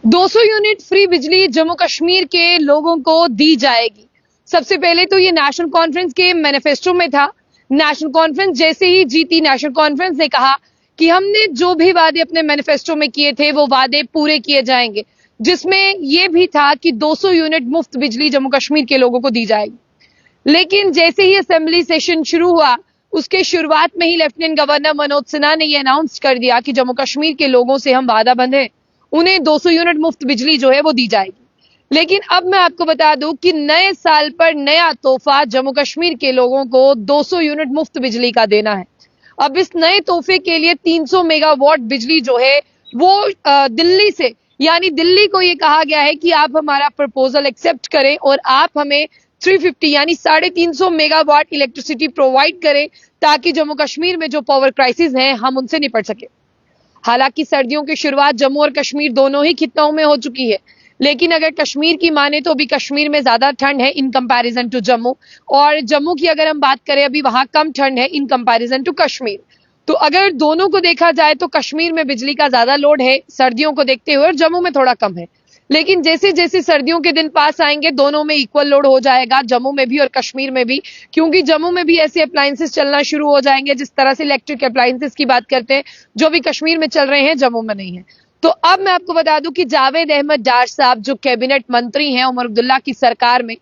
200 unit free बिजली जम्मू कश्मीर के लोगों को दी जाएगी। सबसे पहले तो ये नेशनल कॉन्फ्रेंस के मैनिफेस्टो में था। नेशनल कॉन्फ्रेंस जैसे ही जीती, नेशनल कॉन्फ्रेंस ने कहा कि हमने जो भी वादे अपने मैनिफेस्टो में किए थे वो वादे पूरे किए जाएंगे, जिसमें ये भी था कि 200 यूनिट मुफ्त बिजली जम्मू कश्मीर के लोगों को दी जाएगी। लेकिन जैसे ही असेंबली सेशन शुरू हुआ, उसके शुरुआत में ही लेफ्टिनेंट गवर्नर मनोज सिन्हा ने ये अनाउंस कर दिया कि जम्मू कश्मीर के लोगों से हम वादा बंधे, उन्हें 200 यूनिट मुफ्त बिजली जो है वो दी जाएगी। लेकिन अब मैं आपको बता दूं कि नए साल पर नया तोहफा जम्मू कश्मीर के लोगों को 200 यूनिट मुफ्त बिजली का देना है। अब इस नए तोहफे के लिए 300 मेगावाट बिजली जो है वो दिल्ली से, यानी दिल्ली को ये कहा गया है कि आप हमारा प्रपोजल एक्सेप्ट करें और आप हमें 350 यानी 350 मेगावाट इलेक्ट्रिसिटी प्रोवाइड करें, ताकि जम्मू कश्मीर में जो पावर क्राइसिस है हम उनसे निपट सके। हालांकि सर्दियों की शुरुआत जम्मू और कश्मीर दोनों ही खित्तों में हो चुकी है, लेकिन अगर कश्मीर की माने तो अभी कश्मीर में ज्यादा ठंड है इन कंपैरिजन टू जम्मू, और जम्मू की अगर हम बात करें अभी वहां कम ठंड है इन कंपैरिजन टू कश्मीर। तो अगर दोनों को देखा जाए तो कश्मीर में बिजली का ज्यादा लोड है सर्दियों को देखते हुए, और जम्मू में थोड़ा कम है। लेकिन जैसे जैसे सर्दियों के दिन पास आएंगे दोनों में इक्वल लोड हो जाएगा, जम्मू में भी और कश्मीर में भी, क्योंकि जम्मू में भी ऐसे अप्लायंसेस चलना शुरू हो जाएंगे जिस तरह से इलेक्ट्रिक अप्लायंसेस की बात करते हैं जो भी कश्मीर में चल रहे हैं जम्मू में नहीं है। तो अब मैं आपको बता दूं कि जावेद अहमद डार साहब जो कैबिनेट मंत्री हैं उमर अब्दुल्ला की सरकार में,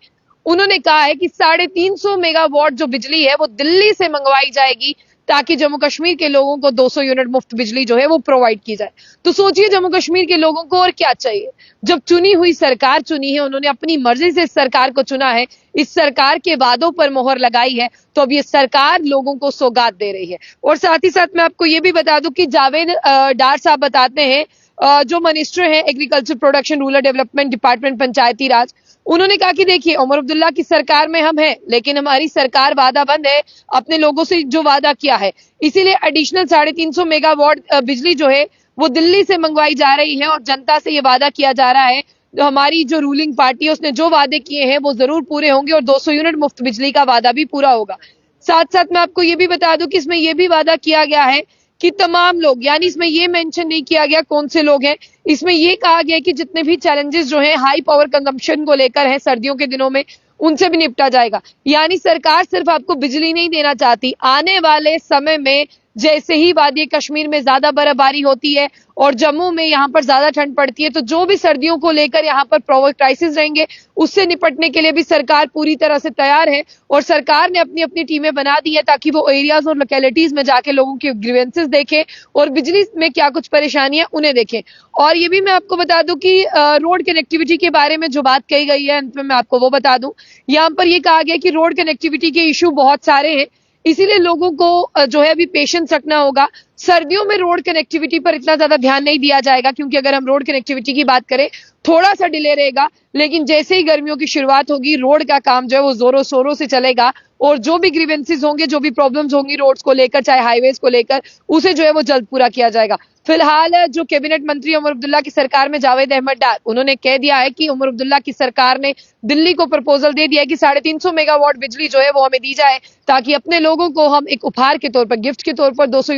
उन्होंने कहा है कि 350 मेगावाट जो बिजली है वो दिल्ली से मंगवाई जाएगी, ताकि जम्मू कश्मीर के लोगों को 200 यूनिट मुफ्त बिजली जो है वो प्रोवाइड की जाए। तो सोचिए जम्मू कश्मीर के लोगों को और क्या चाहिए। जब चुनी हुई सरकार चुनी है, उन्होंने अपनी मर्जी से इस सरकार को चुना है, इस सरकार के वादों पर मोहर लगाई है, तो अब ये सरकार लोगों को सौगात दे रही है। और साथ ही साथ मैं आपको ये भी बता दूं कि जावेद डार साहब बताते हैं, जो मिनिस्टर है agriculture production rural development department Panchayati Raj, उन्होंने कहा कि देखिए उमर अब्दुल्ला की सरकार में हम हैं, लेकिन हमारी सरकार वादाबंद है, अपने लोगों से जो वादा किया है, इसीलिए एडिशनल 350 मेगावाट बिजली जो है वो दिल्ली से मंगवाई जा रही है, और जनता से ये वादा किया जा रहा है हमारी जो रूलिंग पार्टी है उसने जो वादे किए हैं वो जरूर पूरे होंगे, और 200 यूनिट मुफ्त बिजली का वादा भी पूरा होगा। साथ साथ मैं आपको ये भी बता दूं कि इसमें यह भी वादा किया गया है कि तमाम लोग, यानी इसमें ये मेंशन नहीं किया गया कौन से लोग हैं, इसमें ये कहा गया कि जितने भी चैलेंजेस जो हैं हाई पावर कंजम्पशन को लेकर है सर्दियों के दिनों में, उनसे भी निपटा जाएगा। यानी सरकार सिर्फ आपको बिजली नहीं देना चाहती, आने वाले समय में जैसे ही वादी कश्मीर में ज्यादा बर्फबारी होती है और जम्मू में यहाँ पर ज्यादा ठंड पड़ती है, तो जो भी सर्दियों को लेकर यहाँ पर पावर क्राइसिस रहेंगे उससे निपटने के लिए भी सरकार पूरी तरह से तैयार है। और सरकार ने अपनी अपनी टीमें बना दी है ताकि वो एरियाज और लोकेलिटीज में जाके लोगों के ग्रीवेंसेस देखें और बिजली में क्या कुछ परेशानियां उन्हें देखें। और ये भी मैं आपको बता दूं कि रोड कनेक्टिविटी के बारे में जो बात कही गई है, अंत में मैं आपको वो बता दूं, यहाँ पर ये कहा गया कि रोड कनेक्टिविटी के इशू बहुत सारे हैं, इसीलिए लोगों को जो है अभी पेशेंस रखना होगा। सर्दियों में रोड कनेक्टिविटी पर इतना ज्यादा ध्यान नहीं दिया जाएगा, क्योंकि अगर हम रोड कनेक्टिविटी की बात करें थोड़ा सा डिले रहेगा, लेकिन जैसे ही गर्मियों की शुरुआत होगी रोड का काम जो है वो जोरों शोरों से चलेगा, और जो भी ग्रीवेंसेस होंगे, जो भी प्रॉब्लम्स होंगी रोड्स को लेकर चाहे हाईवेज को लेकर, उसे जो है वो जल्द पूरा किया जाएगा। फिलहाल जो कैबिनेट मंत्री उमर अब्दुल्ला की सरकार में जावेद अहमद डार, उन्होंने कह दिया है कि उमर अब्दुल्ला की सरकार ने दिल्ली को प्रपोजल दे दिया है कि 350 मेगावाट बिजली जो है वो हमें दी जाए, ताकि अपने लोगों को हम एक उपहार के तौर पर, गिफ्ट के तौर पर 200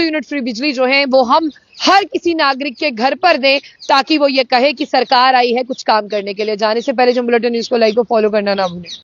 यूनिट फ्री बिजली जो है वो हम हर किसी नागरिक के घर पर दें, ताकि वो ये कहे कि सरकार आई है कुछ काम करने के लिए। जाने से पहले जो बुलेटिन न्यूज को लाइक और फॉलो करना ना भूलें।